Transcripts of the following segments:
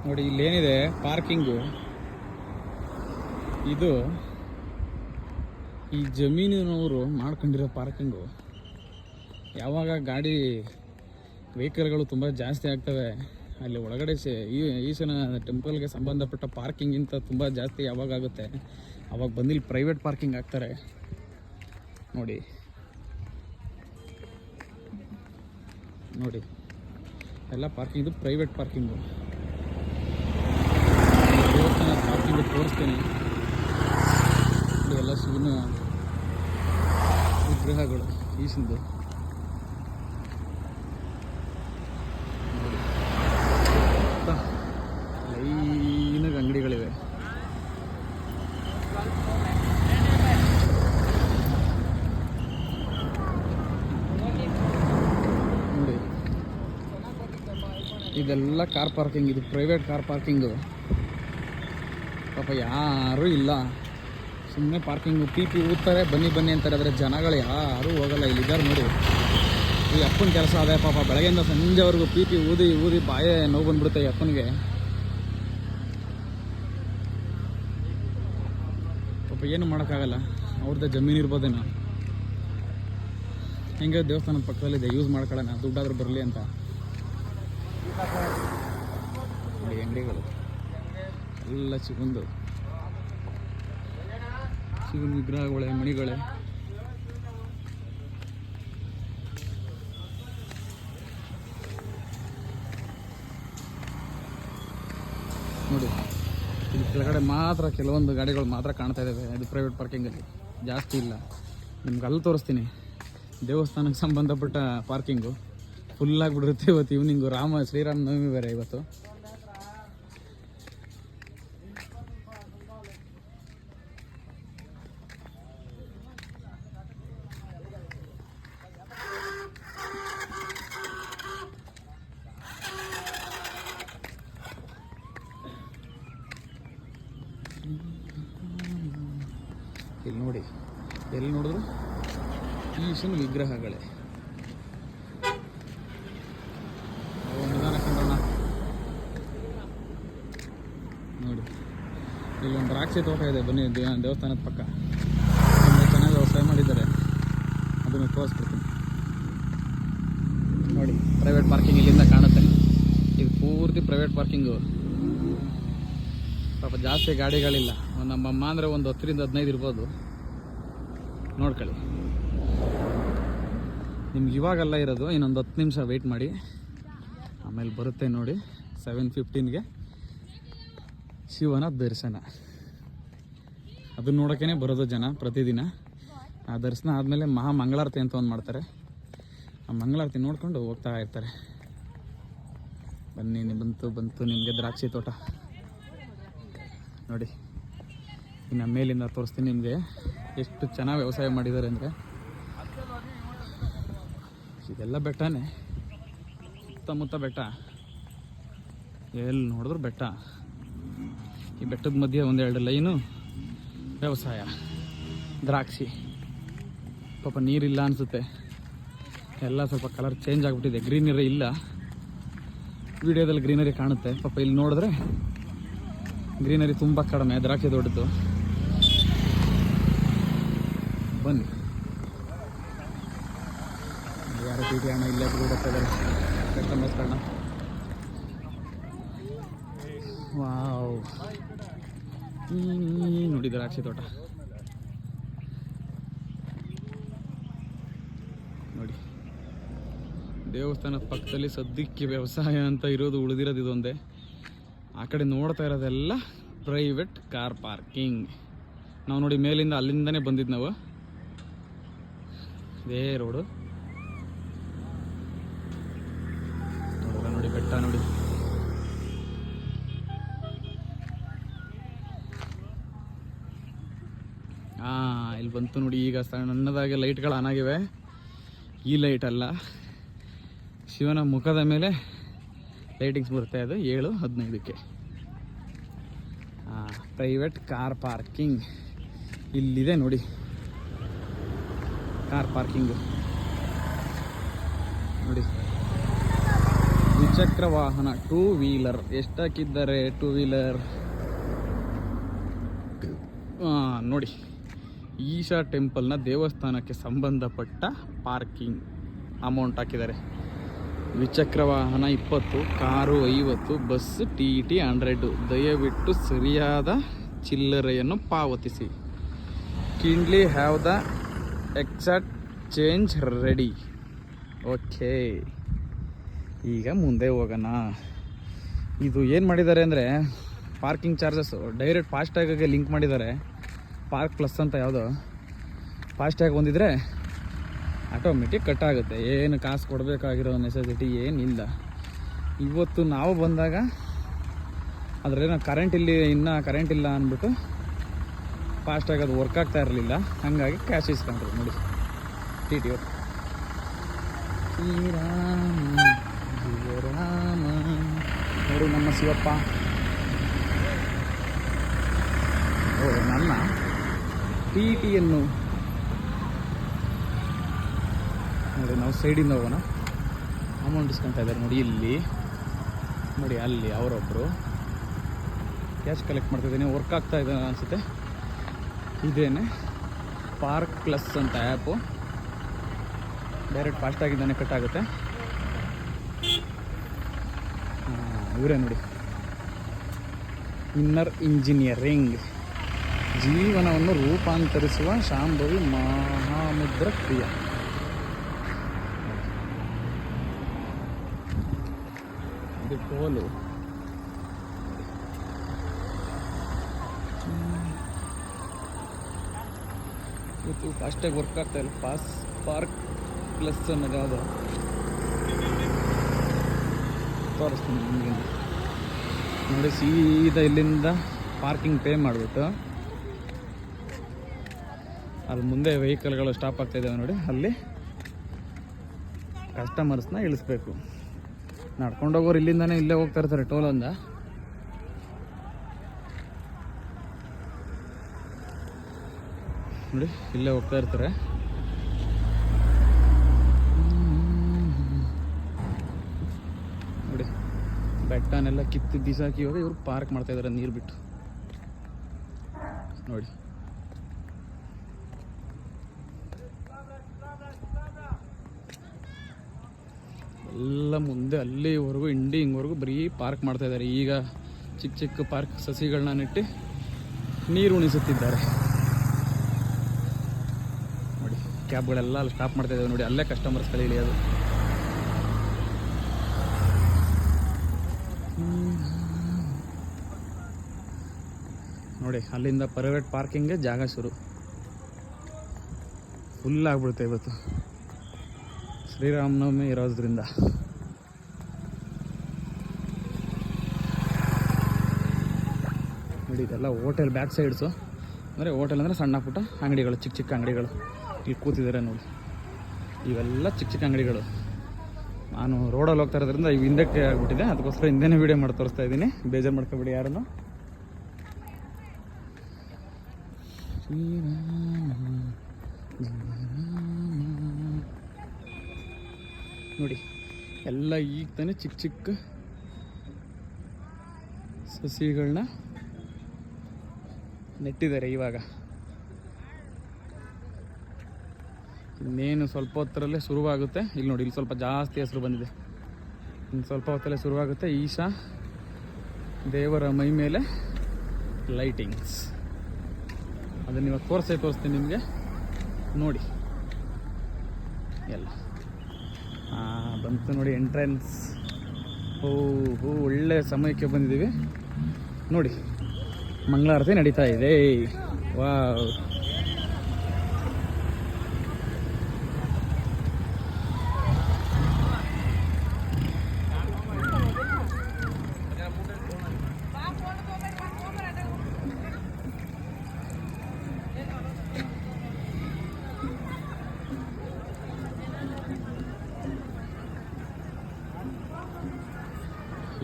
ನೋಡಿ ಇಲ್ಲೇನಿದೆ ಪಾರ್ಕಿಂಗು, ಇದು ಈ ಜಮೀನಿನವರು ಮಾಡ್ಕೊಂಡಿರೋ ಪಾರ್ಕಿಂಗು. ಯಾವಾಗ ಗಾಡಿ ವೆಹಿಕಲ್ಗಳು ತುಂಬ ಜಾಸ್ತಿ ಆಗ್ತವೆ ಅಲ್ಲಿ ಒಳಗಡೆ ಈಶನ ಟೆಂಪಲ್ಗೆ ಸಂಬಂಧಪಟ್ಟ ಪಾರ್ಕಿಂಗಿಂತ ತುಂಬ ಜಾಸ್ತಿ ಯಾವಾಗ ಆಗುತ್ತೆ ಅವಾಗ ಬಂದಿಲ್ಲಿ ಪ್ರೈವೇಟ್ ಪಾರ್ಕಿಂಗ್ ಆಗ್ತಾರೆ. ನೋಡಿ ನೋಡಿ ಎಲ್ಲ ಪಾರ್ಕಿಂಗ್, ಇದು ಪ್ರೈವೇಟ್ ಪಾರ್ಕಿಂಗು. ದೇವಸ್ಥಾನ ಪಾರ್ಕಿಂಗ್ ತೋರಿಸ್ತೀನಿ. ಎಲ್ಲ ಶಿವನ ವಿಗ್ರಹಗಳು ಈಶಂದು. ಲೈನಾಗ ಅಂಗಡಿಗಳಿವೆ. ನೋಡಿ ಇದೆಲ್ಲ ಕಾರ್ ಪಾರ್ಕಿಂಗ್, ಇದು ಪ್ರೈವೇಟ್ ಕಾರ್ ಪಾರ್ಕಿಂಗು. ಪಾಪ ಯಾರೂ ಇಲ್ಲ, ಸುಮ್ಮನೆ ಪಾರ್ಕಿಂಗು ಪಿ ಊದ್ತಾರೆ, ಬನ್ನಿ ಬನ್ನಿ ಅಂತಾರೆ. ಆದರೆ ಜನಗಳು ಯಾರೂ ಹೋಗಲ್ಲ. ಇಲ್ಲಿದ್ದಾರೆ ನೋಡಿ, ಈ ಅಪ್ಪನ ಕೆಲಸ ಅದೇ ಪಾಪ. ಬೆಳಗ್ಗೆಯಿಂದ ಸಂಜೆವರೆಗೂ ಪಿ ಊದಿ ಊದಿ ಬಾಯೇ ನೋವು ಬಂದ್ಬಿಡುತ್ತೆ ಈ ಅಪ್ಪನಿಗೆ. ಪಾಪ ಏನು ಮಾಡೋಕ್ಕಾಗಲ್ಲ, ಅವ್ರದ್ದೇ ಜಮೀನು ಇರ್ಬೋದೇನೋ. ಹೆಂಗೆ ದೇವಸ್ಥಾನದ ಪಕ್ಕದಲ್ಲಿದೆ, ಯೂಸ್ ಮಾಡ್ಕೊಳ್ಳೋಣ, ದುಡ್ಡಾದ್ರೂ ಬರಲಿ ಅಂತ. ನೋಡಿ ಅಂಗಡಿಗಳು ಎಲ್ಲ ಶಿವಂದು, ಶಿವನ ವಿಗ್ರಹಗಳೇ, ಮಣಿಗಳೇ. ನೋಡಿ ಇಲ್ಲಿ ಕೆಳಗಡೆ ಮಾತ್ರ ಕೆಲವೊಂದು ಗಾಡಿಗಳು ಮಾತ್ರ ಕಾಣ್ತಾ ಇದ್ದಾವೆ. ಇದು ಪ್ರೈವೇಟ್ ಪಾರ್ಕಿಂಗಲ್ಲಿ, ಜಾಸ್ತಿ ಇಲ್ಲ. ನಿಮ್ಗೆ ಅಲ್ಲಿ ತೋರಿಸ್ತೀನಿ. ದೇವಸ್ಥಾನಕ್ಕೆ ಸಂಬಂಧಪಟ್ಟ ಪಾರ್ಕಿಂಗು ಫುಲ್ಲಾಗಿಬಿಟ್ಟಿರುತ್ತೆ ಇವತ್ತು ಈವ್ನಿಂಗು. ಶ್ರೀರಾಮ ನವಮಿ ಬೇರೆ ಇವತ್ತು. ಇಲ್ಲಿ ನೋಡಿ, ಎಲ್ಲಿ ನೋಡಿದ್ರು ಈಶನ ವಿಗ್ರಹಗಳೇ. ನಿಧಾನ ಕಂಡೋಣ. ನೋಡಿ ಇಲ್ಲೊಂದು ದ್ರಾಕ್ಷಿ ತೋಟ ಇದೆ, ಬನ್ನಿ. ದೇವಸ್ಥಾನದ ಪಕ್ಕ ತುಂಬ ಚೆನ್ನಾಗಿ ವ್ಯವಸಾಯ ಮಾಡಿದ್ದಾರೆ, ಅದನ್ನು ತೋರಿಸ್ಬಿಡ್ತೀನಿ. ನೋಡಿ ಪ್ರೈವೇಟ್ ಪಾರ್ಕಿಂಗ್ ಇಲ್ಲಿಂದ ಕಾಣುತ್ತೆ. ಇದು ಪೂರ್ತಿ ಪ್ರೈವೇಟ್ ಪಾರ್ಕಿಂಗು. ಪಾಪ ಜಾಸ್ತಿ ಗಾಡಿಗಳಿಲ್ಲ. ನಮ್ಮಮ್ಮ ಅಂದರೆ ಒಂದು 10ರಿಂದ 15 ಇರ್ಬೋದು. ನೋಡ್ಕೊಳ್ಳಿ, ನಿಮ್ಗೆ ಇವಾಗೆಲ್ಲ ಇರೋದು. ಇನ್ನೊಂದು 10 ನಿಮಿಷ ವೆಯ್ಟ್ ಮಾಡಿ, ಆಮೇಲೆ ಬರುತ್ತೆ ನೋಡಿ 7:15ಗೆ ಶಿವನ ದರ್ಶನ. ಅದನ್ನ ನೋಡೋಕ್ಕೇ ಬರೋದು ಜನ ಪ್ರತಿದಿನ. ಆ ದರ್ಶನ ಆದಮೇಲೆ ಮಂಗಳಾರತಿ ಅಂತ ಒಂದು ಮಾಡ್ತಾರೆ. ಆ ಮಂಗಳಾರತಿ ನೋಡ್ಕೊಂಡು ಹೋಗ್ತಾ ಇರ್ತಾರೆ. ಬನ್ನಿ, ಬಂತು ನಿಮಗೆ ದ್ರಾಕ್ಷಿ ತೋಟ. ನೋಡಿ ಇನ್ನು ಮೇಲಿಂದ ತೋರಿಸ್ತೀನಿ ನಿಮಗೆ ಎಷ್ಟು ಚೆನ್ನಾಗಿ ವ್ಯವಸಾಯ ಮಾಡಿದ್ದಾರೆ ಅಂದರೆ. ಇದೆಲ್ಲ ಬೆಟ್ಟನೇ, ಸುತ್ತಮುತ್ತ ಬೆಟ್ಟ, ಎಲ್ಲಿ ನೋಡಿದ್ರು ಬೆಟ್ಟ. ಈ ಬೆಟ್ಟದ ಮಧ್ಯೆ 1-2 ಲೈನು ವ್ಯವಸಾಯ, ದ್ರಾಕ್ಷಿ. ಪಾಪ ನೀರಿಲ್ಲ ಅನಿಸುತ್ತೆ, ಎಲ್ಲ ಸ್ವಲ್ಪ ಕಲರ್ ಚೇಂಜ್ ಆಗಿಬಿಟ್ಟಿದೆ. ಗ್ರೀನರಿ ಇಲ್ಲ, ವಿಡಿಯೋದಲ್ಲಿ ಗ್ರೀನರಿ ಕಾಣುತ್ತೆ. ಪಾಪ ಇಲ್ಲಿ ನೋಡಿದ್ರೆ ಗ್ರೀನರಿ ತುಂಬ ಕಡಿಮೆ, ದ್ರಾಕ್ಷಿ ದೊಡ್ಡದು. ಬನ್ನಿ, ಯಾರು ಟಿ ಅಣ್ಣ ಇಲ್ಲೇ ಬರ್ತಾರೆ ಕಸ್ಟಮರ್ಸ್ ಕಾರಣ. ವಾವ್, ನೋಡಿ ದ್ರಾಕ್ಷಿ ತೋಟ ನೋಡಿ. ದೇವಸ್ಥಾನದ ಪಕ್ಕದಲ್ಲಿ ಸದ್ಯಕ್ಕೆ ವ್ಯವಸಾಯ ಅಂತ ಇರೋದು, ಉಳಿದಿರೋದು ಇದೊಂದೇ. ಆ ಕಡೆ ನೋಡ್ತಾ ಇರೋದೆಲ್ಲ ಪ್ರೈವೇಟ್ ಕಾರ್ ಪಾರ್ಕಿಂಗ್. ನಾವು ನೋಡಿ ಮೇಲಿಂದ ಅಲ್ಲಿಂದನೇ ಬಂದಿದ್ದು ನಾವು. ಇದೇ ರೋಡು ನೋಡಿ, ಬೆಟ್ಟ ನೋಡಿ. ಇಲ್ಲಿ ಬಂತು ನೋಡಿ. ಈಗ ಸಣ್ಣದಾಗಿ ಲೈಟ್ಗಳು ಆನ್ ಆಗಿವೆ. ಈ ಲೈಟ್ ಅಲ್ಲ, ಶಿವನ ಮುಖದ ಮೇಲೆ ಲೈಟಿಂಗ್ಸ್ ಬರುತ್ತೆ. ಅದು 7:15ಕ್ಕೆ. ಪ್ರೈವೇಟ್ ಕಾರ್ ಪಾರ್ಕಿಂಗ್ ಇಲ್ಲಿದೆ ನೋಡಿ. ಕಾರ್ ಪಾರ್ಕಿಂಗು ನೋಡಿ, ದ್ವಿಚಕ್ರ ವಾಹನ 2 ವೀಲರ್ ಎಷ್ಟಾಕಿದ್ದಾರೆ 2 ವೀಲರ್ ನೋಡಿ. ಈಶಾ ಟೆಂಪಲ್ನ ದೇವಸ್ಥಾನಕ್ಕೆ ಸಂಬಂಧಪಟ್ಟ ಪಾರ್ಕಿಂಗ್ ಅಮೌಂಟ್ ಹಾಕಿದ್ದಾರೆ. ದ್ವಿಚಕ್ರ ವಾಹನ 20, ಕಾರು 50, ಬಸ್ TT 100. ದಯವಿಟ್ಟು ಸರಿಯಾದ ಚಿಲ್ಲರೆಯನ್ನು ಪಾವತಿಸಿ. Kindly have the exact change ready. Okay, ಈಗ ಮುಂದೆ ಹೋಗೋಣ. ಇದು ಏನು ಮಾಡಿದ್ದಾರೆ ಅಂದರೆ ಪಾರ್ಕಿಂಗ್ ಚಾರ್ಜಸ್ಸು ಡೈರೆಕ್ಟ್ ಫಾಸ್ಟ್ಯಾಗ್ಗೆ ಲಿಂಕ್ ಮಾಡಿದ್ದಾರೆ. ಪಾರ್ಕ್ ಪ್ಲಸ್ ಅಂತ ಯಾವುದೋ ಫಾಸ್ಟ್ಯಾಗ್ ಹೊಂದಿದ್ರೆ ಆಟೋಮೆಟಿಕ್ ಕಟ್ ಆಗುತ್ತೆ. ಏನು ಕಾಸು ಕೊಡಬೇಕಾಗಿರೋ ನೆಸೆಸಿಟಿ ಏನಿಲ್ಲ. ಇವತ್ತು ನಾವು ಬಂದಾಗ ಅದರೇನೋ ಇನ್ನೂ ಕರೆಂಟ್ ಇಲ್ಲ ಅಂದ್ಬಿಟ್ಟು ಫಾಸ್ಟಾಗಿ ಅದು ವರ್ಕ್ ಆಗ್ತಾ ಇರಲಿಲ್ಲ. ಹಾಗಾಗಿ ಕ್ಯಾಶ್ ಇಸ್ಕೊಂಡ್ರು ನೋಡಿ TT ಅವರು. ಶ್ರೀರಾಮ ಜೀವರಾಮ ನೋಡಿ ನಮ್ಮ ಶಿವಪ್ಪ. ನನ್ನ TTಯನ್ನು ನೋಡಿ ನಾವು ಸೈಡಿಂದ ಹೋಗೋಣ. ಅಮೌಂಟ್ ಇಸ್ಕೊಳ್ತಾ ಇದ್ದಾರೆ ನೋಡಿ. ಇಲ್ಲಿ ನೋಡಿ, ಅಲ್ಲಿ ಅವರೊಬ್ಬರು ಕ್ಯಾಶ್ ಕಲೆಕ್ಟ್ ಮಾಡ್ತಾಯಿದ್ದೀನಿ. ವರ್ಕ್ ಆಗ್ತಾ ಇದೆ ಅನಿಸುತ್ತೆ. ಇದೇನೆ ಪಾರ್ಕ್ ಪ್ಲಸ್ ಅಂತ ಆ್ಯಪು. ಡೈರೆಕ್ಟ್ ಫಾಸ್ಟಾಗಿದ್ದಾನೆ ಕಟ್ ಆಗುತ್ತೆ. ಇವರೇ ನೋಡಿ, ಇನ್ನರ್ ಇಂಜಿನಿಯರಿಂಗ್, ಜೀವನವನ್ನು ರೂಪಾಂತರಿಸುವ ಶಾಂಭವಿ ಮಹಾಮುದ್ರ ಕ್ರಿಯೆ. ಇದು ಟೋಲು. ಇವತ್ತು ಫಾಸ್ಟಾಗಿ ವರ್ಕ್ ಆಗ್ತಾ ಇಲ್ಲ. ಪಾರ್ಕ್ ಪ್ಲಸ್ ಅನ್ನೋದು ಯಾವುದೋ ತೋರಿಸ್ತೀನಿ ನಿಮಗೆ ನೋಡಿ. ಸೀದಾ ಇಲ್ಲಿಂದ ಪಾರ್ಕಿಂಗ್ ಪೇ ಮಾಡಿಬಿಟ್ಟು ಅಲ್ಲಿ ಮುಂದೆ ವೆಹಿಕಲ್ಗಳು ಸ್ಟಾಪ್ ಆಗ್ತಾಯಿದ್ದಾವೆ ನೋಡಿ. ಅಲ್ಲಿ ಕಸ್ಟಮರ್ಸ್ನ ಇಳಿಸ್ಬೇಕು. ನಡ್ಕೊಂಡೋಗೋರು ಇಲ್ಲಿಂದನೇ ಇಲ್ಲೇ ಹೋಗ್ತಾ ಇರ್ತಾರೆ ಟೋಲಂದ. ನೋಡಿ ಇಲ್ಲೇ ಹೋಗ್ತಾ ಇರ್ತಾರೆ. ನೋಡಿ ಬೆಟ್ಟನೆಲ್ಲ ಕಿತ್ತು ಬಿಸಾಕಿ ಇವಾಗ ಇವರು ಪಾರ್ಕ್ ಮಾಡ್ತಾ ಇದ್ದಾರೆ ನೀರು ಬಿಟ್ಟು ನೋಡಿ. ಎಲ್ಲ ಮುಂದೆ ಅಲ್ಲಿವರೆಗೂ ಹಿಂಗವರೆಗೂ ಬರೀ ಪಾರ್ಕ್ ಮಾಡ್ತಾ ಇದ್ದಾರೆ. ಈಗ ಚಿಕ್ಕ ಚಿಕ್ಕ ಪಾರ್ಕ್ ಸಸಿಗಳನ್ನ ನೆಟ್ಟು ನೀರು ಉಣಿಸುತ್ತಿದ್ದಾರೆ ನೋಡಿ. ಕ್ಯಾಬ್ಗಳೆಲ್ಲ ಅಲ್ಲಿ ಸ್ಟಾಪ್ ಮಾಡ್ತಾ ಇದ್ದಾವೆ ನೋಡಿ. ಅಲ್ಲೇ ಕಸ್ಟಮರ್ಸ್ಗಳು ಇಳಿಯೋದು. ನೋಡಿ ಅಲ್ಲಿಂದ ಪ್ರೈವೇಟ್ ಪಾರ್ಕಿಂಗ್ಗೆ ಜಾಗ ಶುರು. ಫುಲ್ ಆಗ್ಬಿಡುತ್ತೆ ಇವತ್ತು ಶ್ರೀರಾಮನವಮಿ ಇರೋದ್ರಿಂದ. ನೋಡಿ ಇದೆಲ್ಲ ಹೋಟೆಲ್ ಬ್ಯಾಕ್ ಸೈಡ್ಸು. ಅಂದರೆ ಹೋಟೆಲ್ ಅಂದರೆ ಸಣ್ಣ ಪುಟ್ಟ ಅಂಗಡಿಗಳು, ಚಿಕ್ಕ ಚಿಕ್ಕ ಅಂಗಡಿಗಳು ಇಲ್ಲಿ ಕೂತಿದ್ದಾರೆ ನೋಡಿ. ಇವೆಲ್ಲ ಚಿಕ್ಕ ಚಿಕ್ಕ ಅಂಗಡಿಗಳು. ನಾನು ರೋಡಲ್ಲಿ ಹೋಗ್ತಾ ಇರೋದ್ರಿಂದ ಇವು ಹಿಂದಕ್ಕೆ ಆಗಿಬಿಟ್ಟಿದೆ. ಅದಕ್ಕೋಸ್ಕರ ಹಿಂದೆನೇ ವೀಡಿಯೋ ಮಾಡಿ ತೋರಿಸ್ತಾ ಇದ್ದೀನಿ. ಬೇಜಾರು ಮಾಡ್ಕೊಬೇಡಿ ಯಾರನ್ನು. ನೋಡಿ ಎಲ್ಲ ಈಗ ತಾನೇ ಚಿಕ್ಕ ಚಿಕ್ಕ ಸಸಿಗಳನ್ನ ನೆಟ್ಟಿದ್ದಾರೆ ಇವಾಗ. ಇನ್ನೇನು ಸ್ವಲ್ಪ ಹೊತ್ತರಲ್ಲೇ ಶುರುವಾಗುತ್ತೆ. ಇಲ್ಲಿ ನೋಡಿ, ಇಲ್ಲಿ ಸ್ವಲ್ಪ ಜಾಸ್ತಿ ಹೆಸರು ಬಂದಿದೆ. ಇನ್ನು ಸ್ವಲ್ಪ ಹೊತ್ತಲ್ಲೇ ಶುರುವಾಗುತ್ತೆ. ಈಶಾ ದೇವರ ಮೈ ಮೇಲೆ ಲೈಟಿಂಗ್ಸ್. ಅದನ್ನು ಇವಾಗ ತೋರಿಸ್ತೀನಿ ನಿಮಗೆ ನೋಡಿ. ಎಲ್ಲ ಬಂತು ನೋಡಿ ಎಂಟ್ರೆನ್ಸ್. ಒಳ್ಳೆ ಸಮಯಕ್ಕೆ ಬಂದಿದ್ದೀವಿ ನೋಡಿ. ಮಂಗಳಾರತಿ ನಡೀತಾ ಇದೆ. ವಾವ್,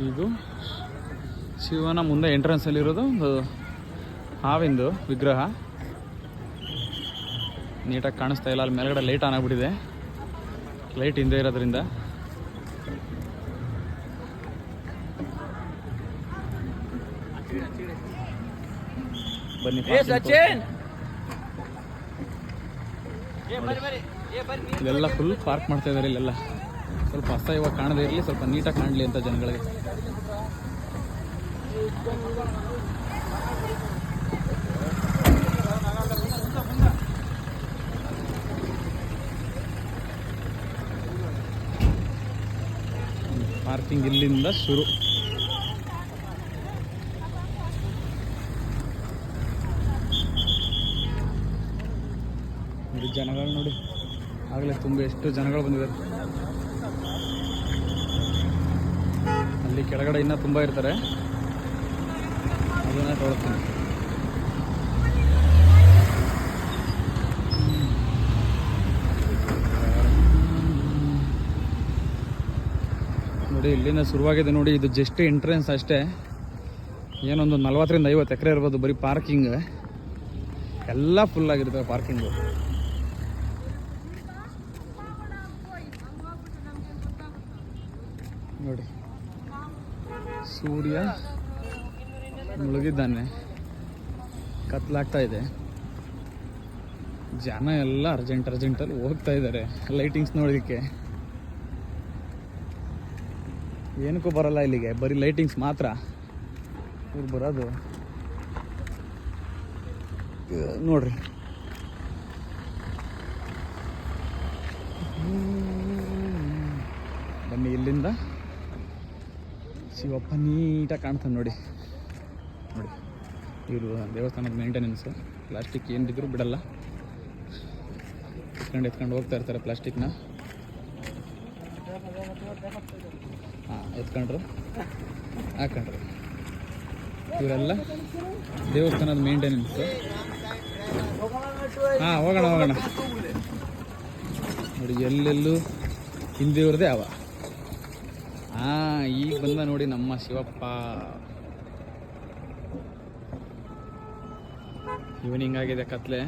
ಇದು ಶಿವನ ಮುಂದೆ ಎಂಟ್ರೆನ್ಸಲ್ಲಿರೋದು ಒಂದು ಹಾವಿಂದು ವಿಗ್ರಹ. ನೀಟಾಗಿ ಕಾಣಿಸ್ತಾ ಇಲ್ಲ. ಅಲ್ಲಿ ಮೇಲ್ಗಡೆ ಲೈಟ್ ಆನ್ ಆಗಿಬಿಟ್ಟಿದೆ. ಲೈಟ್ ಹಿಂದೆ ಇರೋದ್ರಿಂದ ಬನ್ನಿ. ಇಲ್ಲೆಲ್ಲ ಫುಲ್ ಪಾರ್ಕ್ ಮಾಡ್ತಾ ಇದ್ದಾರೆ. ಇಲ್ಲೆಲ್ಲ ಸ್ವಲ್ಪ ಅಸಹ್ಯವಾಗಿ ಕಾಣದೇ ಇರಲಿ, ಸ್ವಲ್ಪ ನೀಟಾಗಿ ಕಾಣಲಿ ಅಂತ ಜನಗಳಿಗೆ. ಪಾರ್ಕಿಂಗ್ ಇಲ್ಲಿಂದ ಶುರು. ನೋಡಿ ಜನಗಳು ನೋಡಿ, ಆಗಲೇ ತುಂಬ ಎಷ್ಟು ಜನಗಳು ಬಂದಿದ್ದಾರೆ. ಅಲ್ಲಿ ಕೆಳಗಡೆ ಇನ್ನೂ ತುಂಬ ಇರ್ತಾರೆ, ಅದನ್ನ ತೋರಿಸ್ತೀನಿ. ನೋಡಿ ಇಲ್ಲಿಂದ ಶುರುವಾಗಿದೆ ನೋಡಿ. ಇದು ಜಸ್ಟ್ ಎಂಟ್ರೆನ್ಸ್ ಅಷ್ಟೇ. ಏನೊಂದು 40-50 ಎಕರೆ ಇರ್ಬೋದು ಬರೀ ಪಾರ್ಕಿಂಗ್. ಎಲ್ಲ ಫುಲ್ ಆಗಿರ್ತವೆ ಪಾರ್ಕಿಂಗು. ನೋಡಿ ಸೂರ್ಯ ಮುಳುಗಿದ್ದಾನೆ, ಕತ್ಲಾಗ್ತಾ ಇದೆ. ಜನ ಎಲ್ಲ ಅರ್ಜೆಂಟಲ್ಲಿ ಹೋಗ್ತಾ ಇದ್ದಾರೆ ಲೈಟಿಂಗ್ಸ್ ನೋಡೋದಕ್ಕೆ. ಏನಕ್ಕೂ ಬರಲ್ಲ ಇಲ್ಲಿಗೆ, ಬರೀ ಲೈಟಿಂಗ್ಸ್ ಮಾತ್ರ ಇವ್ರು ಬರೋದು. ನೋಡ್ರಿ ಬನ್ನಿ. ಇಲ್ಲಿಂದ ಶಿವಪ್ಪ ನೀಟಾಗಿ ಕಾಣ್ತಾನೆ ನೋಡಿ. ನೋಡಿ ಇವರು ದೇವಸ್ಥಾನದ ಮೇಂಟೆನೆನ್ಸು. ಪ್ಲಾಸ್ಟಿಕ್ ಏನು ಬಿದ್ದರೂ ಬಿಡಲ್ಲ, ಎತ್ಕೊಂಡು ಹೋಗ್ತಾ ಇರ್ತಾರೆ ಪ್ಲಾಸ್ಟಿಕ್ನ. ಎತ್ಕೊಂಡ್ರು ಹಾಕೊಂಡ್ರು. ಇವರೆಲ್ಲ ದೇವಸ್ಥಾನದ ಮೇಂಟೆನೆನ್ಸು. ಹೋಗೋಣ ನೋಡಿ. ಎಲ್ಲೆಲ್ಲೂ ಹಿಂದಿಯವ್ರದೇ ಅವ. ಈಗ ಬಂದ ನೋಡಿ ನಮ್ಮ ಶಿವಪ್ಪ. ಈವ್ನಿಂಗ್ ಆಗಿದೆ, ಕತ್ಲೆ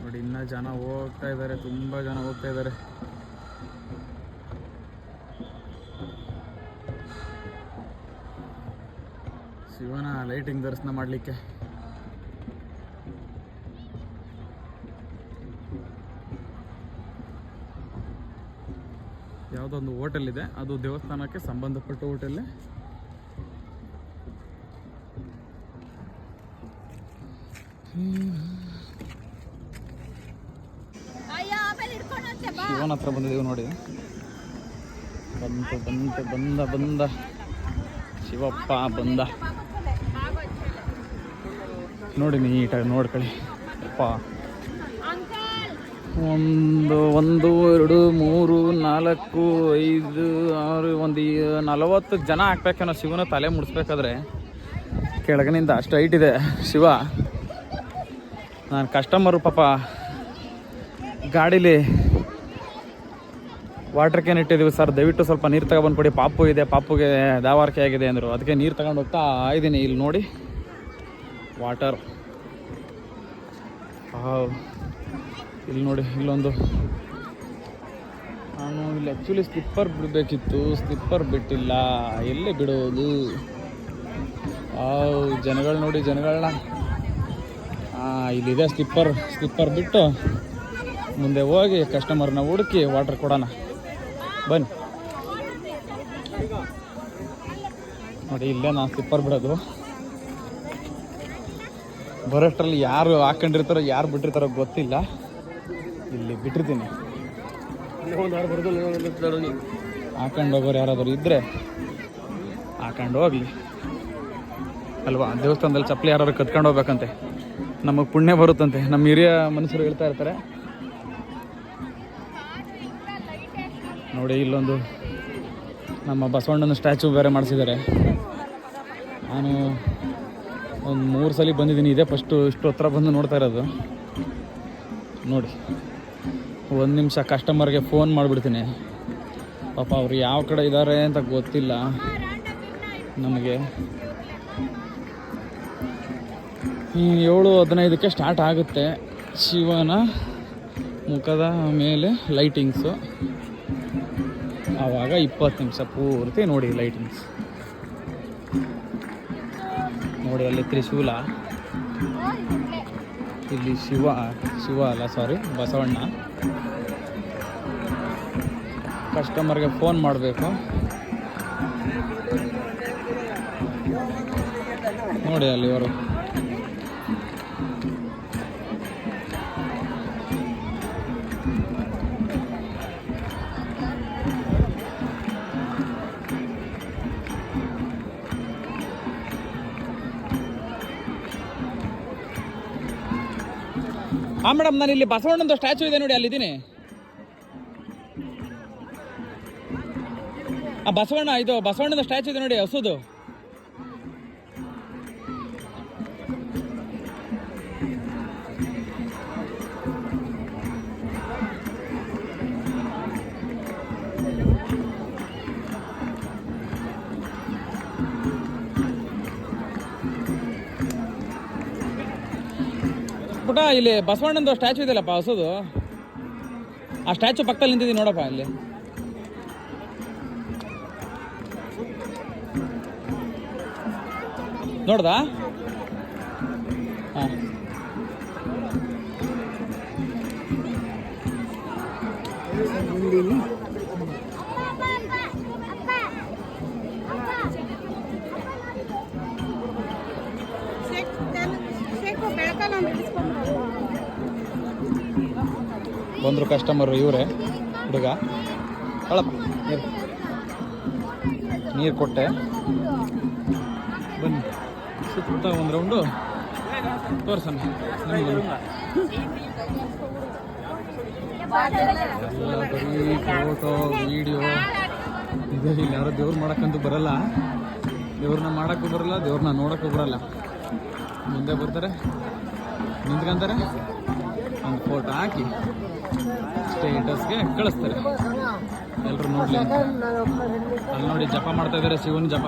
ನೋಡಿ. ಇನ್ನೂ ಜನ ಹೋಗ್ತಾ ಇದ್ದಾರೆ, ತುಂಬ ಜನ ಹೋಗ್ತಾ ಇದ್ದಾರೆ. ಶಿವನ ಲೈಟಿಂಗ್ ದರ್ಶನ ಮಾಡಲಿಕ್ಕೆ. ಯಾವುದೊಂದು ಹೋಟೆಲ್ ಇದೆ, ಅದು ದೇವಸ್ಥಾನಕ್ಕೆ ಸಂಬಂಧಪಟ್ಟ ಹೋಟೆಲ್. ಶಿವನ ಹತ್ರ ಬಂದಿದ್ದೀವಿ ನೋಡಿ. ಬಂದ ಶಿವಪ್ಪ ಬಂದ ನೋಡಿ. ನೀಟಾಗಿ ನೋಡ್ಕೊಳ್ಳಿ ಅಪ್ಪ. 1 2 3 4 5 6 ಒಂದು 40 ಜನ ಹಾಕ್ಬೇಕೇನೋ ಶಿವನ ತಲೆ ಮುಡಿಸ್ಬೇಕಾದ್ರೆ. ಕೆಳಗಿನಿಂದ ಅಷ್ಟು ಹೈಟ್ ಇದೆ ಶಿವ. ನಾನು ಕಸ್ಟಮರು ಪಾಪ ಗಾಡೀಲಿ ವಾಟರ್ ಕ್ಯಾನ್ ಇಟ್ಟಿದ್ದೀವಿ ಸರ್, ದಯವಿಟ್ಟು ಸ್ವಲ್ಪ ನೀರು ತಗೊಬಂದ್ಕೊಡಿ, ಪಾಪು ಇದೆ, ಪಾಪುಗೆ ದಾವಾರಿಕೆ ಆಗಿದೆ ಅಂದರು. ಅದಕ್ಕೆ ನೀರು ತಗೊಂಡು ಹೋಗ್ತಾ ಇದ್ದೀನಿ. ಇಲ್ಲಿ ನೋಡಿ ವಾಟರ್. ಇಲ್ಲಿ ನೋಡಿ, ಇಲ್ಲೊಂದು ನಾನು ಇಲ್ಲಿ ಆ್ಯಕ್ಚುಲಿ ಸ್ಲಿಪ್ಪರ್ ಬಿಡಬೇಕಿತ್ತು, ಸ್ಲಿಪ್ಪರ್ ಬಿಟ್ಟಿಲ್ಲ. ಎಲ್ಲೇ ಬಿಡೋದು? ಜನಗಳು ನೋಡಿ, ಜನಗಳನ್ನ. ಇಲ್ಲಿದೆ ಸ್ಲಿಪ್ಪರ್ ಬಿಟ್ಟು ಮುಂದೆ ಹೋಗಿ ಕಸ್ಟಮರ್ನ ಹುಡುಕಿ ವಾಟರ್ ಕೊಡೋಣ ಬನ್ನಿ. ನೋಡಿ ಇಲ್ಲೇ ನಾನು ಸ್ಲಿಪ್ಪರ್ ಬಿಡೋದು. ಬರೋಷ್ಟರಲ್ಲಿ ಯಾರು ಹಾಕೊಂಡಿರ್ತಾರೋ ಯಾರು ಬಿಟ್ಟಿರ್ತಾರೋ ಗೊತ್ತಿಲ್ಲ. ಇಲ್ಲಿ ಬಿಟ್ಟಿರ್ತೀನಿ. ಹಾಕೊಂಡು ಹೋಗೋರು ಯಾರಾದರೂ ಇದ್ದರೆ ಹಾಕೊಂಡು ಹೋಗಲಿ ಅಲ್ವಾ. ದೇವಸ್ಥಾನದಲ್ಲಿ ಚಪ್ಪಲಿ ಯಾರು ಕತ್ಕೊಂಡು ಹೋಗ್ಬೇಕಂತೆ, ನಮಗೆ ಪುಣ್ಯ ಬರುತ್ತಂತೆ. ನಮ್ಮ ಹಿರಿಯ ಮನುಷ್ಯರು ಹೇಳ್ತಾ ಇರ್ತಾರೆ ನೋಡಿ. ಇಲ್ಲೊಂದು ನಮ್ಮ ಬಸವಣ್ಣನ ಸ್ಟ್ಯಾಚು ಬೇರೆ ಮಾಡಿಸಿದ್ದಾರೆ. ನಾನು ಒಂದು 3 ಸಲ ಬಂದಿದ್ದೀನಿ, ಇದೇ ಫಸ್ಟು ಇಷ್ಟು ಹತ್ರ ಬಂದು ನೋಡ್ತಾ ಇರೋದು ನೋಡಿ. 1 ನಿಮಿಷ ಕಸ್ಟಮರ್ಗೆ ಫೋನ್ ಮಾಡಿಬಿಡ್ತೀನಿ, ಪಾಪ ಅವ್ರು ಯಾವ ಕಡೆ ಇದ್ದಾರೆ ಅಂತ ಗೊತ್ತಿಲ್ಲ ನಮಗೆ. 7:15ಕ್ಕೆ ಸ್ಟಾರ್ಟ್ ಆಗುತ್ತೆ. ಶಿವನ ಮುಖದ ಮೇಲೆ ಲೈಟಿಂಗ್ಸು. ಆವಾಗ 20 ನಿಮಿಷ ಪೂರ್ತಿ ನೋಡಿ ಲೈಟಿಂಗ್ಸ್ ನೋಡಿ. ಅಲ್ಲಿ ತ್ರಿಶೂಲ, ಇಲ್ಲಿ ಶಿವ ಅಲ್ಲ ಸಾರಿ ಬಸವಣ್ಣ. ಕಸ್ಟಮರ್ಗೆ ಫೋನ್ ಮಾಡಬೇಕು ನೋಡಿ ಅಲ್ಲಿ ಇವರು. ಹಾಂ ಮೇಡಮ್, ನಾನು ಇಲ್ಲಿ ಬಸವಣ್ಣಂದು ಸ್ಟ್ಯಾಚು ಇದೆ ನೋಡಿ, ಅಲ್ಲಿದ್ದೀನಿ. ಬಸವಣ್ಣ ಇದು ಬಸವಣ್ಣದ ಸ್ಟ್ಯಾಚು ಇದೆ ನೋಡಿ, ಹಸುದು. ಪುಟ ಇಲ್ಲಿ ಬಸವಣ್ಣಂದು ಸ್ಟ್ಯಾಚು ಇದೆಯಲ್ಲಪ್ಪ ಹಸುದು, ಆ ಸ್ಟ್ಯಾಚು ಪಕ್ಕದಲ್ಲಿ ನಿಂತಿದ್ದೀನಿ ನೋಡಪ್ಪ ಇಲ್ಲಿ. ನೋಡ್ದಾ? ಹಾಂ ಬಂದರು ಕಸ್ಟಮರು ಇವರೇ. ಹುಡುಗ ಅಳಪ್ಪ ನೀರು ಕೊಟ್ಟೆ, ಬನ್ನಿ ಸುತ್ತ ಒಂದು ರೌಂಡು ತೋರ್ಸೋಣ ನಿಮಗೆ. ಎಲ್ಲ ಬರೀ ಫೋಟೋ ವಿಡಿಯೋ ಇದೆ. ಇಲ್ಲಿ ಯಾರೋ ದೇವ್ರು ಮಾಡೋಕ್ಕಂತೂ ಬರಲ್ಲ, ದೇವ್ರನ್ನ ಮಾಡೋಕ್ಕೂ ಬರಲ್ಲ, ದೇವ್ರನ್ನ ನೋಡೋಕ್ಕೂ ಬರಲ್ಲ. ಮುಂದೆ ಬರ್ತಾರೆ, ನಿಂತ್ಕೊಂತಾರೆ, ಒಂದು ಫೋಟೋ ಹಾಕಿ ಸ್ಟೇಟಸ್ಗೆ ಕಳಿಸ್ತಾರೆ ಎಲ್ಲರೂ ನೋಡಲಿ ಅಂತ. ಅಲ್ಲಿ ನೋಡಿ ಜಪ ಮಾಡ್ತಾ ಇದ್ದಾರೆ, ಶಿವನ ಜಪ,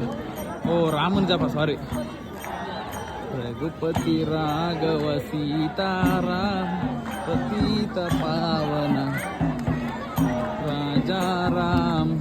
ಓ ರಾಮನ ಜಪ ಸಾರಿ. ರಘುಪತಿ ರಾಘವ ಸೀತಾರಾಮ ಪತೀತ ಪಾವನ ರಾಜಾರಾಮ್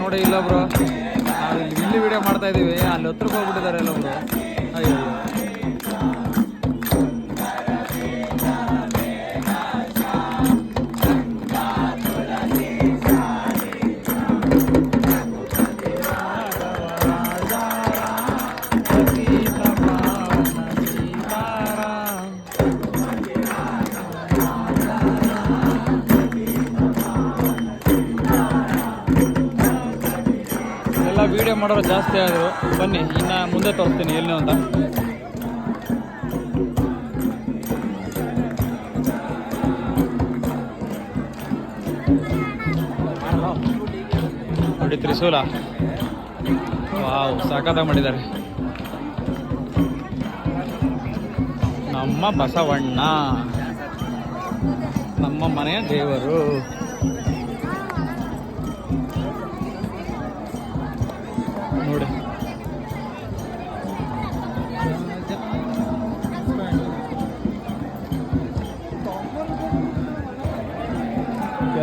ನೋಡಿ. ಇಲ್ಲ ಬ್ರೋ, ನಾವು ಇಲ್ಲಿ ವಿಡಿಯೋ ಮಾಡ್ತಾ ಇದ್ದೀವಿ, ಅಲ್ಲಿ ಹತ್ರಕ್ಕೆ ಹೋಗ್ಬಿಟ್ಟಿದ್ದಾರೆ ಎಲ್ಲ ಬ್ರೋ. ಅಯ್ಯೋ ವಿಡಿಯೋ ಮಾಡೋರು ಜಾಸ್ತಿ ಆದರು. ಬನ್ನಿ ಇನ್ನು ಮುಂದೆ ತೋರಿಸ್ತೀನಿ ಎಲ್ಲಿ ಅಂತ. ನೋಡಿ ತ್ರಿಶೂಲ, ವಾವ್ ಸಾಕಾದಾಗ ಮಾಡಿದ್ದಾರೆ. ನಮ್ಮ ಬಸವಣ್ಣ, ನಮ್ಮ ಮನೆಯ ದೇವರು.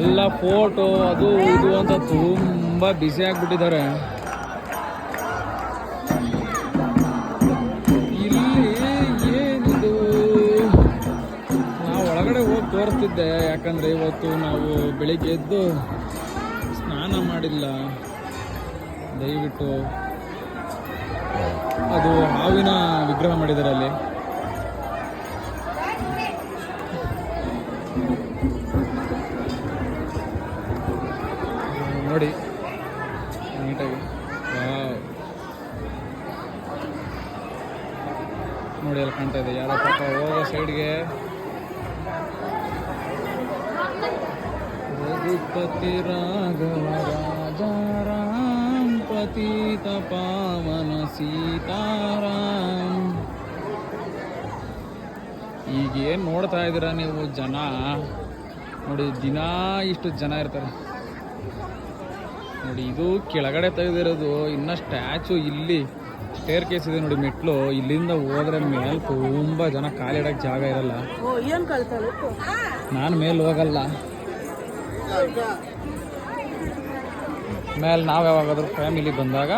ಎಲ್ಲ ಫೋಟೋ ಅದು ಇದು ಅಂತ ತುಂಬ ಬ್ಯುಸಿ ಆಗಿಬಿಟ್ಟಿದ್ದಾರೆ. ಇಲ್ಲಿ ಏನಿದು, ನಾವು ಒಳಗಡೆ ಹೋಗಿ ತೋರಿಸ್ತಿದ್ದೆ, ಯಾಕಂದರೆ ಇವತ್ತು ನಾವು ಬೆಳಿಗ್ಗೆ ಎದ್ದು ಸ್ನಾನ ಮಾಡಿಲ್ಲ. ದಯವಿಟ್ಟು ಅದು ಹಾವಿನ ವಿಗ್ರಹ ಮಾಡಿದ್ದಾರೆ ಅಲ್ಲಿ. ನೋಡಿ ನೀಟಾಗಿ, ನೋಡಿ ಅಲ್ಲಿ ಕಾಣ್ತಾ ಇದೆ. ಯಾರೋ ಪಾಪ ಹೋಗೋ ಸೈಡ್ಗೆ ರಘುಪತಿ ರಾಘವ ರಾಜಾರಾಮ್ ಪತಿತ ಪಾವನ ಸೀತಾರಾಮ್. ಈಗೇನು ನೋಡ್ತಾ ಇದ್ದೀರಾ ನೀವು ಜನ ನೋಡಿ, ದಿನ ಇಷ್ಟು ಜನ ಇರ್ತಾರೆ ನೋಡಿ. ಇದು ಕೆಳಗಡೆ ತೆಗೆದಿರೋದು, ಇನ್ನು ಸ್ಟ್ಯಾಚು ಇಲ್ಲಿ ಸ್ಟೇರ್ ಕೇಸ್ ಇದೆ ನೋಡಿ, ಮೆಟ್ಲು. ಇಲ್ಲಿಂದ ಹೋದ್ರೆ ಮೇಲೆ ತುಂಬ ಜನ ಕಾಲಿಡಕ್ಕೆ ಜಾಗ ಇರಲ್ಲ. ನಾನು ಮೇಲೆ ಹೋಗಲ್ಲ. ಮೇಲೆ ನಾವು ಯಾವಾಗಾದ್ರೂ ಫ್ಯಾಮಿಲಿ ಬಂದಾಗ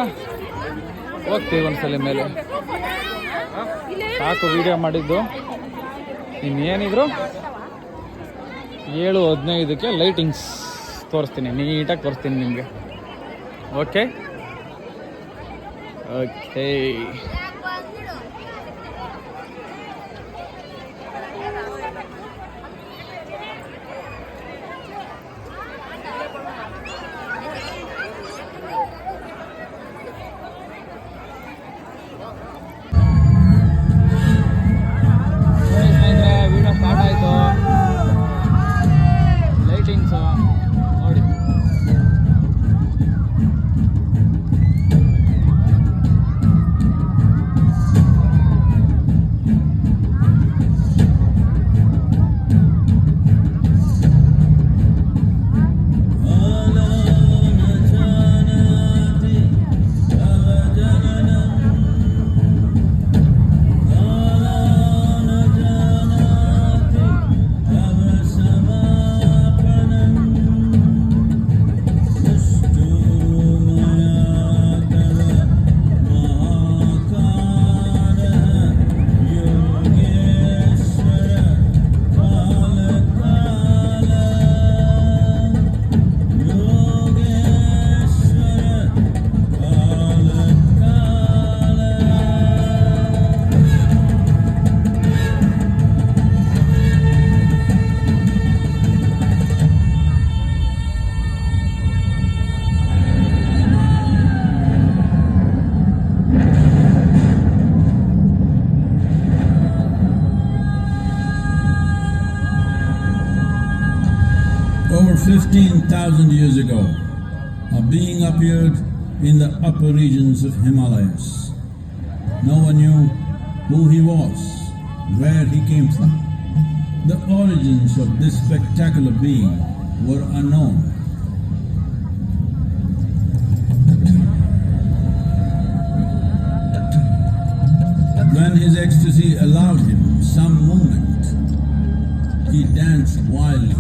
ಹೋಗ್ತೀವಿ ಒಂದ್ಸಲ ಮೇಲೆ. ಸಾಕು ವಿಡಿಯೋ ಮಾಡಿದ್ದು. ಇನ್ನೇನಿದ್ರು 7:15ಕ್ಕೆ ಲೈಟಿಂಗ್ಸ್ ತೋರಿಸ್ತೀನಿ, ನೀಟಾಗಿ ತೋರಿಸ್ತೀನಿ ನಿಮಗೆ. Okay okay. ವಿಡಿಯೋ ಸ್ಟಾರ್ಟ್ ಆಯಿತು. ಲೈಟಿಂಗ್ಸು ನೋಡಿ. Over 15,000 years ago, a being appeared in the upper regions of Himalayas. No one knew who he was, where he came from. The origins of this spectacular being were unknown. When his ecstasy allowed him some movement, he danced wildly.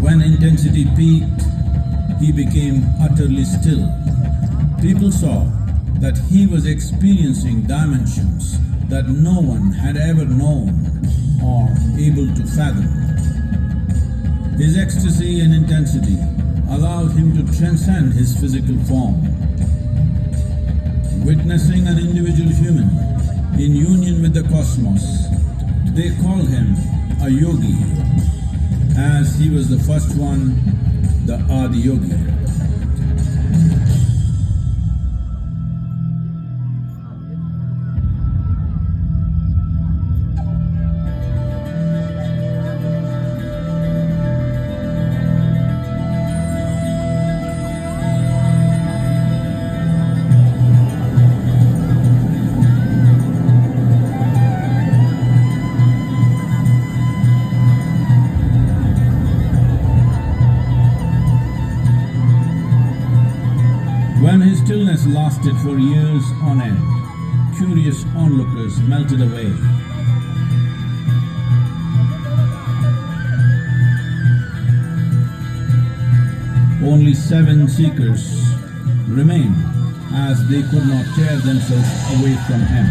When intensity peaked, he became utterly still. People saw that he was experiencing dimensions that no one had ever known or able to fathom. His ecstasy and intensity allowed him to transcend his physical form. Witnessing an individual human in union with the cosmos, they called him a yogi, as he was the first one, the Adi Yogi. stillness lasted for years on end. Curious onlookers melted away. Only 7 seekers remained, as they could not tear themselves away from him.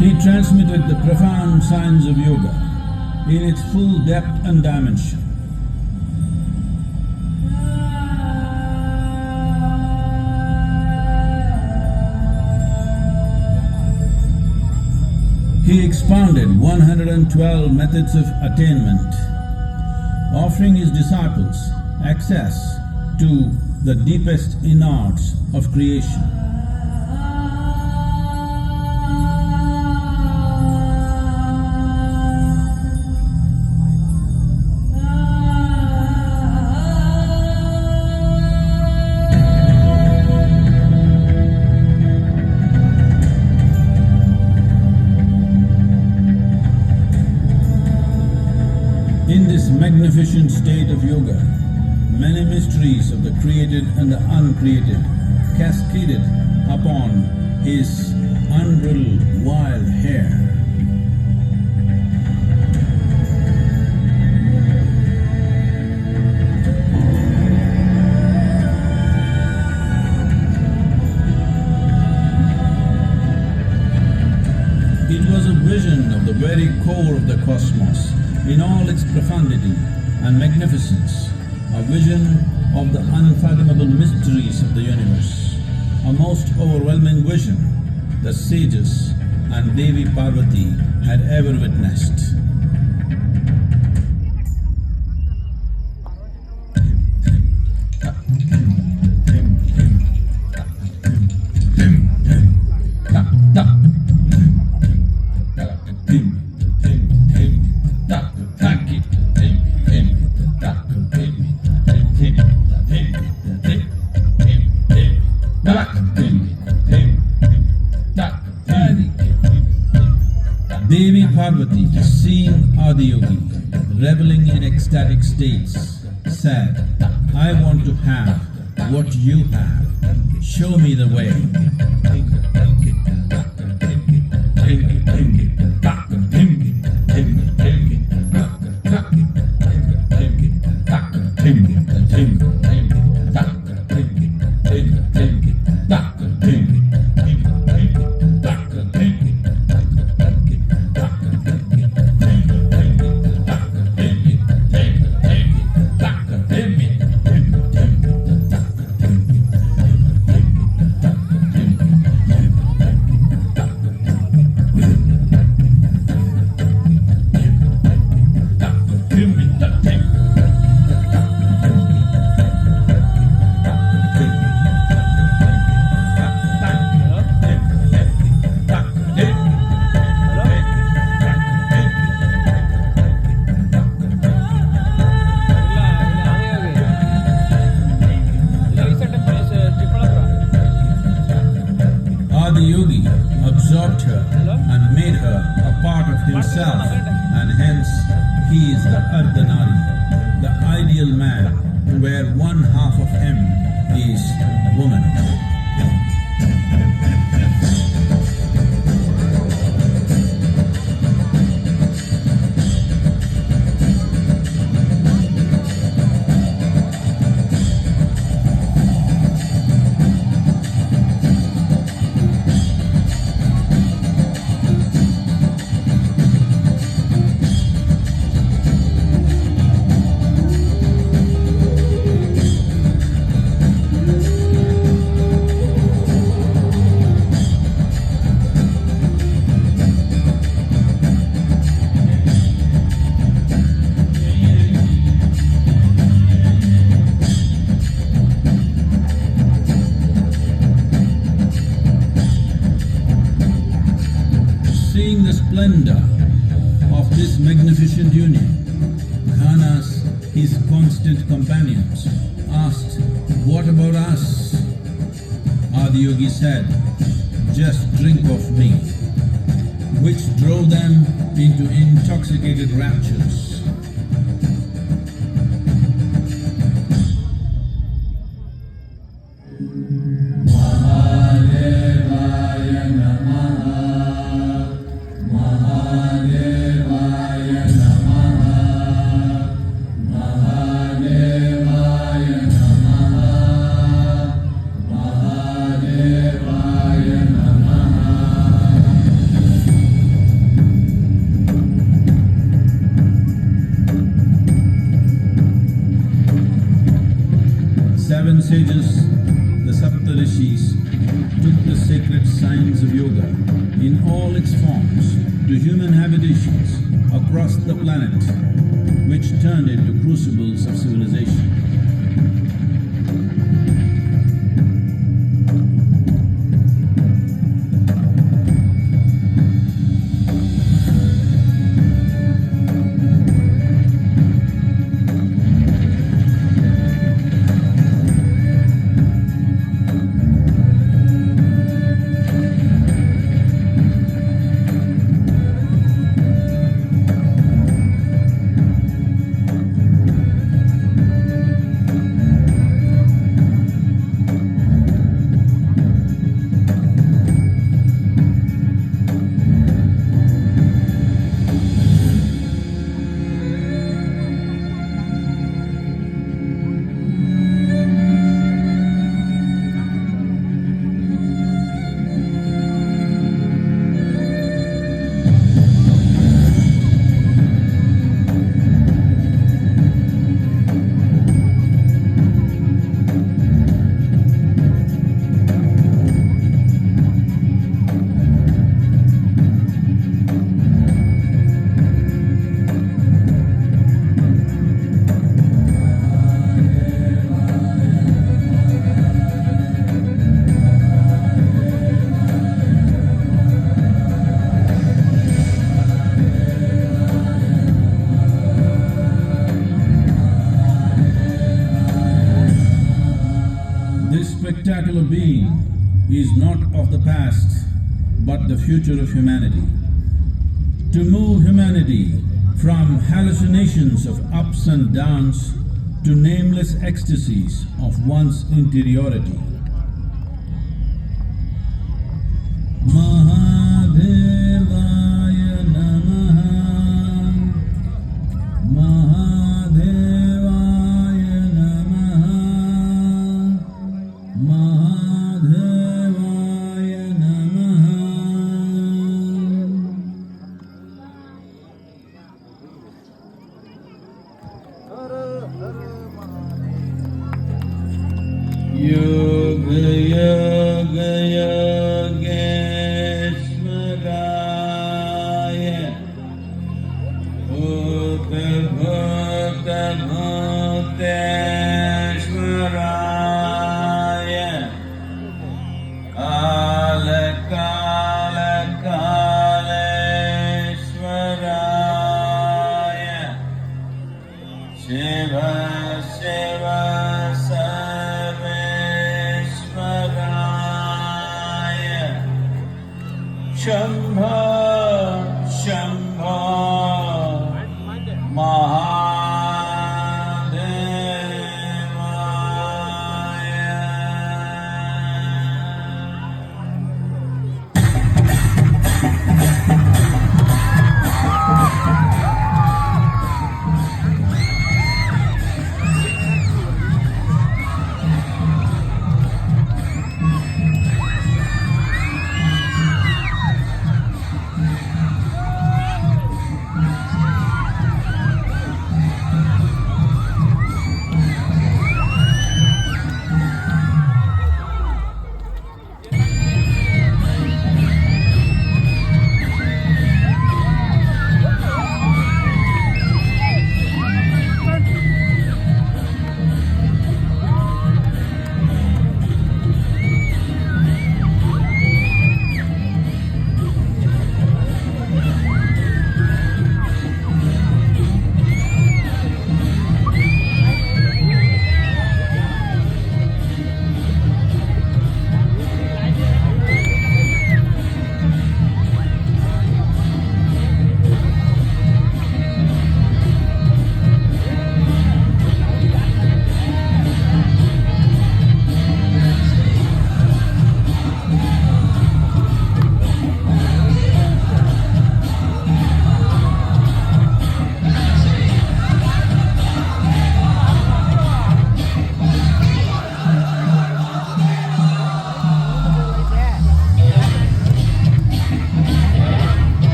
He transmitted the profound science of yoga in its full depth and dimension. He expounded 112 methods of attainment, offering his disciples access to the deepest innards of creation. In this magnificent state of yoga, many mysteries of the created and the uncreated cascaded upon his unbridled wild hair. It was a vision of the very core of the cosmos in all its profundity and magnificence, a vision of the unfathomable mysteries of the universe, a most overwhelming vision the sages and Devi Parvati had ever witnessed. Devi Parvati, seeing Adiyogi reveling in ecstatic states, said, "I want to have what you have. Show me the way." Yogi absorbed her and made her a part of himself, and hence he is the Ardhanari, the ideal man, where one half of him is woman. Seeing the splendor of this magnificent union, Ghanas, his constant companions, asked, "What about us?" Adiyogi said, "Just drink of me," which drove them into intoxicated raptures. Seven sages, the Saptarishis, took the sacred science of yoga in all its forms to human habitations across the planet, which turned into crucibles of civilization. This spectacular being is not of the past, but the future of humanity. To move humanity from hallucinations of ups and downs to nameless ecstasies of one's interiority. Mahadevaya Namaha, Mahadevaya Namaha, Mahadevaya Namaha. Yoga Yoga Yogeshwaraya, Bhuta Bhuta Bhuteshwaraya, Kala Kala Kaleshwaraya, Shiva Shiva Sarveshwaraya. ಶಂಭೋ ಶಂಭೋ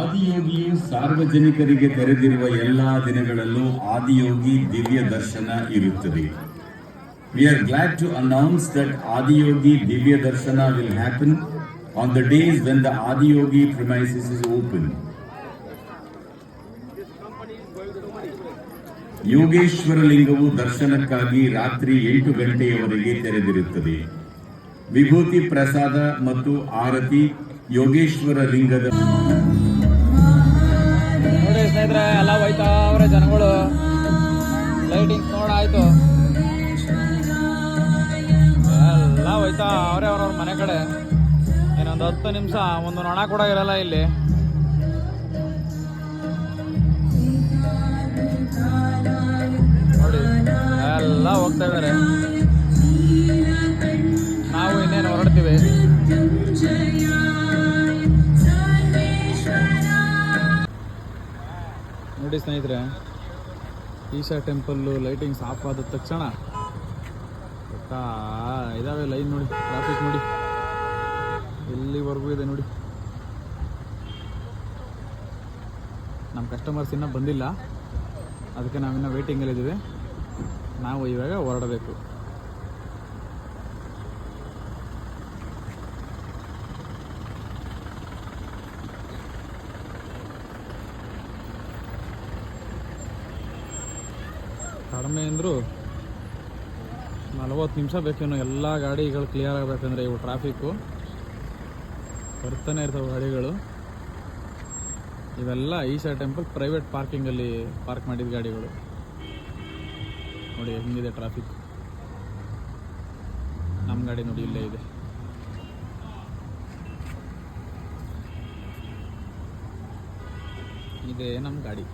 ಆದಿಯೋಗಿಯು ಸಾರ್ವಜನಿಕರಿಗೆ ತೆರೆದಿರುವ ಎಲ್ಲಾ ದಿನಗಳಲ್ಲೂ ಆದಿಯೋಗಿ ದಿವ್ಯ ದರ್ಶನ ಇರುತ್ತದೆ. We are glad to announce that Adiyogi Divya Darshana will happen on the days when the Adiyogi premises is open. Yogeshwara ಲಿಂಗವು ದರ್ಶನಕ್ಕಾಗಿ ರಾತ್ರಿ 8 ಗಂಟೆಯವರೆಗೆ ತೆರೆದಿರುತ್ತದೆ. ವಿಭೂತಿ ಪ್ರಸಾದ ಮತ್ತು ಆರತಿ ಯೋಗೇಶ್ವರ ಲಿಂಗದ ನೋಡಿ ಸ್ನೇಹಿತರೆ, ಎಲ್ಲ ಹೋಯ್ತಾ ಅವರೇ ಜನಗಳು. ಲೈಟಿಂಗ್ಸ್ ನೋಡಾಯ್ತು, ಎಲ್ಲ ಹೋಯ್ತಾ ಅವರೇ ಅವ್ರವ್ರ ಮನೆ ಕಡೆ. ಇನ್ನೊಂದು 10 ನಿಮಿಷ ಒಂದು ನೊಣ ಕೂಡ ಇರಲ್ಲ ಇಲ್ಲಿ. ನೋಡಿ ಎಲ್ಲ ಹೋಗ್ತಾ ಇದ್ದಾರೆ. ನಾವು ಇನ್ನೇನು ಹೊರಡ್ತೀವಿ. ನೋಡಿ ಸ್ನೇಹಿತರೆ, ಈಶಾ ಟೆಂಪಲ್ಲು ಲೈಟಿಂಗ್ಸ್ ಆಫ್ ಆದ ತಕ್ಷಣ ಇದಾವೆ ಲೈನ್. ನೋಡಿ ಟ್ರಾಫಿಕ್ ನೋಡಿ ಎಲ್ಲಿವರೆಗೂ ಇದೆ ನೋಡಿ. ನಮ್ಮ ಕಸ್ಟಮರ್ಸ್ ಇನ್ನೂ ಬಂದಿಲ್ಲ, ಅದಕ್ಕೆ ನಾವಿನ್ನೂ ವೇಟಿಂಗಲ್ಲಿದ್ದೀವಿ. ನಾವು ಇವಾಗ ಹೊರಡಬೇಕು. ಕಡಿಮೆ ಅಂದರೂ 40 ನಿಮಿಷ ಬೇಕೇನೋ ಎಲ್ಲ ಗಾಡಿಗಳು ಕ್ಲಿಯರ್ ಆಗಬೇಕಂದ್ರೆ. ಇವು ಟ್ರಾಫಿಕ್ಕು ಬರ್ತಾನೆ ಇರ್ತವೆ ಗಾಡಿಗಳು. ಇವೆಲ್ಲ ಈಶಾ ಟೆಂಪಲ್ ಪ್ರೈವೇಟ್ ಪಾರ್ಕಿಂಗಲ್ಲಿ ಪಾರ್ಕ್ ಮಾಡಿದ ಗಾಡಿಗಳು. ನೋಡಿ ಹೆಂಗಿದೆ ಟ್ರಾಫಿಕ್. ನಮ್ಮ ಗಾಡಿ ನೋಡಿ ಇಲ್ಲೇ ಇದೆ. ಇದೇ ನಮ್ಮ ಗಾಡಿ.